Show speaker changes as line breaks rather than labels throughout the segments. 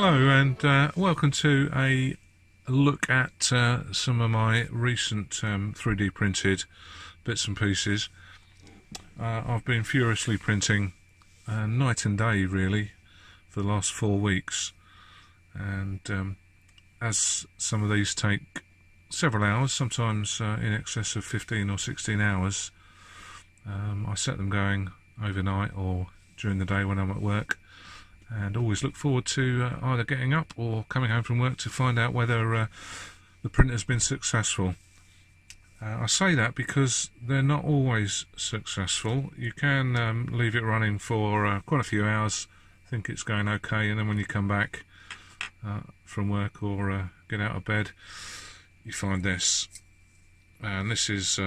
Hello and welcome to a look at some of my recent 3D printed bits and pieces. I've been furiously printing night and day really for the last 4 weeks, and as some of these take several hours, sometimes in excess of 15 or 16 hours, I set them going overnight or during the day when I'm at work, and always look forward to either getting up or coming home from work to find out whether the print has been successful. I say that because they're not always successful. You can leave it running for quite a few hours, think it's going okay, and then when you come back from work or get out of bed, you find this. And this is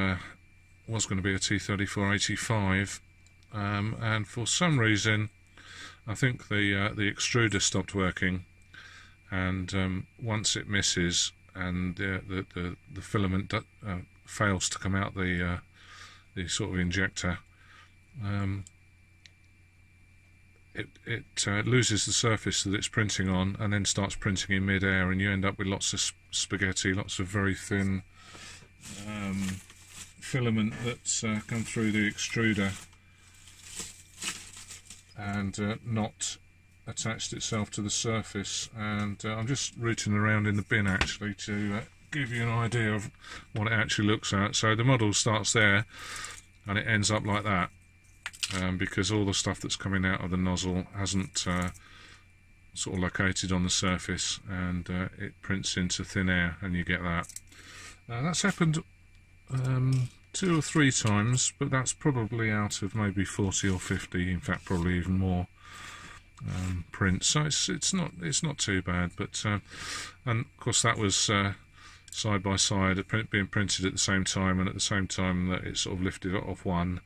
was going to be a T3485, and for some reason I think the extruder stopped working, and once it misses and the filament fails to come out the sort of injector, it loses the surface that it's printing on and then starts printing in mid-air, and you end up with lots of spaghetti, lots of very thin filament that's come through the extruder and not attached itself to the surface. And I'm just rooting around in the bin actually to give you an idea of what it actually looks at. So the model starts there and it ends up like that, because all the stuff that's coming out of the nozzle hasn't sort of located on the surface, and it prints into thin air and you get that. That's happened 2 or 3 times, but that's probably out of maybe 40 or 50, in fact probably even more prints. So it's not too bad. But and of course that was side by side, being printed at the same time, and at the same time that it's sort of lifted off one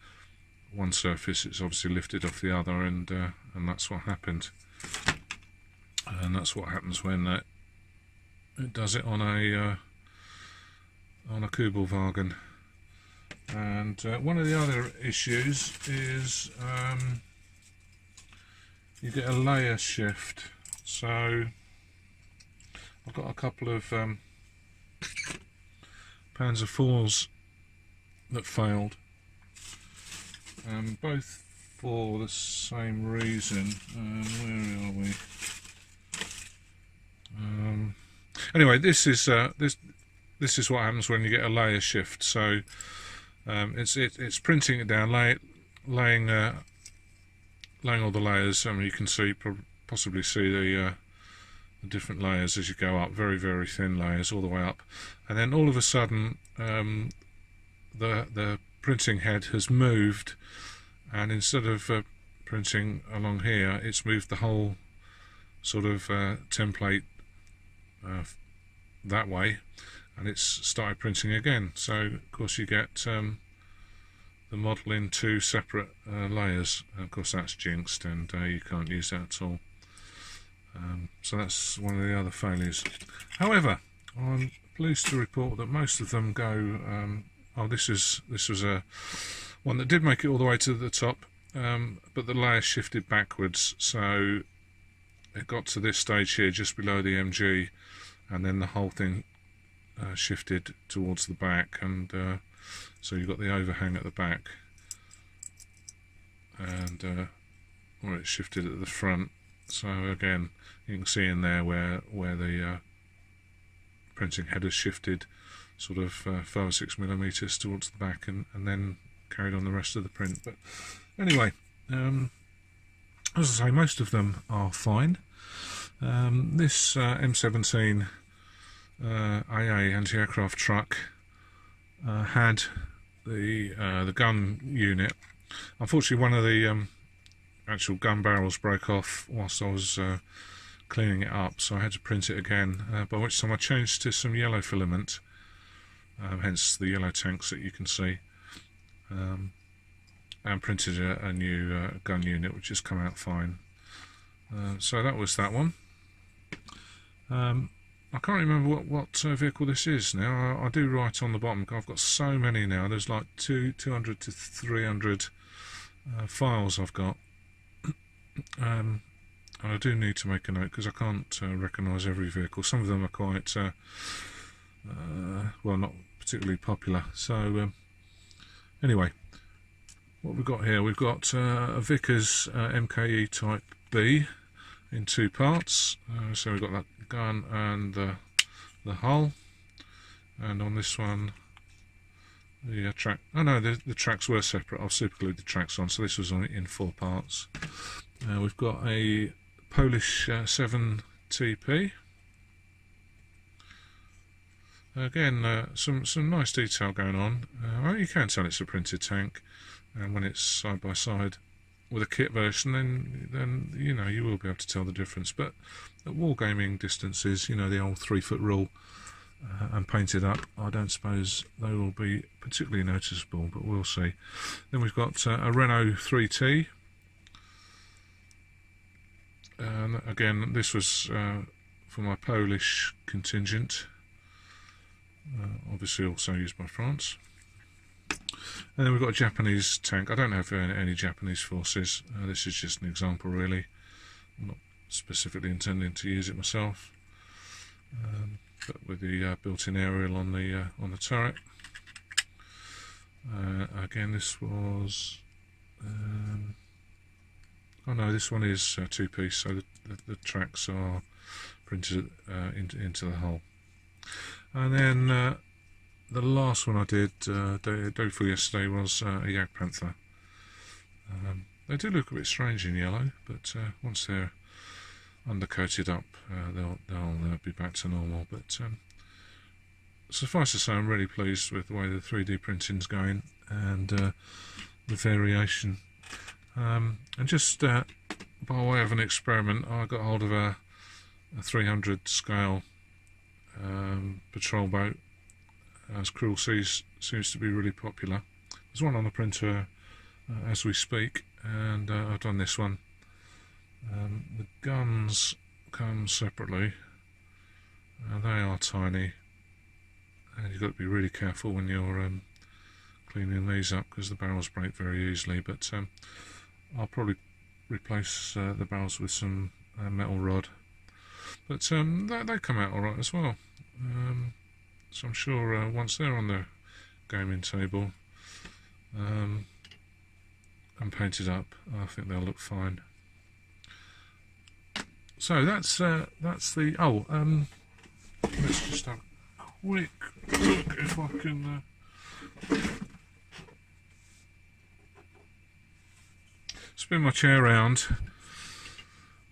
surface, it's obviously lifted off the other, and that's what happened. And that's what happens when it does it on a Kugelwagen. And one of the other issues is you get a layer shift. So I've got a couple of Panzer IVs that failed, both for the same reason. Where are we? Anyway, this is what happens when you get a layer shift. So it's printing it down, laying all the layers. I mean, you can possibly see the different layers as you go up, very, very thin layers all the way up, and then all of a sudden the printing head has moved, and instead of printing along here, it's moved the whole sort of template that way, and it's started printing again. So of course you get the model in 2 separate layers, and of course that's jinxed, and you can't use that at all. So that's one of the other failures. However, I'm pleased to report that most of them go this was a one that did make it all the way to the top, but the layer shifted backwards, so it got to this stage here just below the MG, and then the whole thing shifted towards the back, and so you've got the overhang at the back, and or it shifted at the front. So again, you can see in there where the printing head has shifted sort of 5 or 6 millimeters towards the back, and then carried on the rest of the print. But anyway, as I say, most of them are fine. This M17 AA anti-aircraft truck had the gun unit. Unfortunately, one of the actual gun barrels broke off whilst I was cleaning it up, so I had to print it again, by which time I changed to some yellow filament, hence the yellow tanks that you can see, and printed a new gun unit, which has come out fine. So that was that one. I can't remember what vehicle this is now. I do write on the bottom. I've got so many now. There's like 200 to 300 files I've got. and I do need to make a note because I can't recognise every vehicle. Some of them are quite well, not particularly popular. So anyway, what we've got here, we've got a Vickers Mk Ii Type B in 2 parts. So we've got that gun and the hull, and on this one the track. Oh no, the tracks were separate. I've superglued the tracks on, so this was in 4 parts. We've got a Polish 7 TP. Again, some nice detail going on. Well, you can tell it's a printed tank, and when it's side by side with a kit version, then you know, you will be able to tell the difference. But at wargaming distances, you know, the old 3-foot rule, and painted up, I don't suppose they will be particularly noticeable, but we'll see. Then we've got a Renault 3T, and again, this was for my Polish contingent, obviously also used by France. And then we've got a Japanese tank. I don't have any Japanese forces. This is just an example, really. I'm not specifically intending to use it myself, but with the built-in aerial on the turret. Again, this was. Oh no, this one is 2-piece, so the tracks are printed into the hull. And then the last one I did day before yesterday was a Jagdpanther. They do look a bit strange in yellow, but once they're undercoated up, they'll be back to normal. But suffice to say, I'm really pleased with the way the 3D printing's going and the variation. And just by way of an experiment, I got hold of a 300 scale patrol boat, as Cruel Seas seems to be really popular. There's one on the printer as we speak, and I've done this one. The guns come separately, they are tiny, and you've got to be really careful when you're cleaning these up because the barrels break very easily. But I'll probably replace the barrels with some metal rod, but they come out alright as well. So I'm sure once they're on the gaming table and painted up, I think they'll look fine. So that's the let's just have a quick look if I can spin my chair around.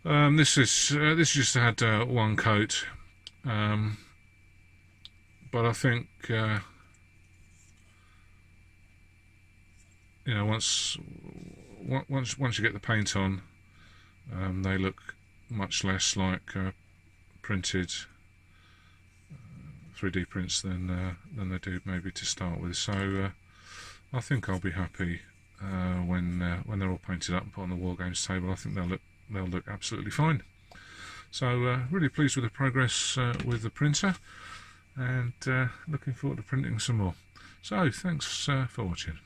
This just had one coat, but I think you know, once you get the paint on, they look much less like printed 3D prints than they do maybe to start with. So I think I'll be happy when they're all painted up and put on the War Games table. I think they'll look absolutely fine. So really pleased with the progress with the printer, and looking forward to printing some more. So thanks for watching.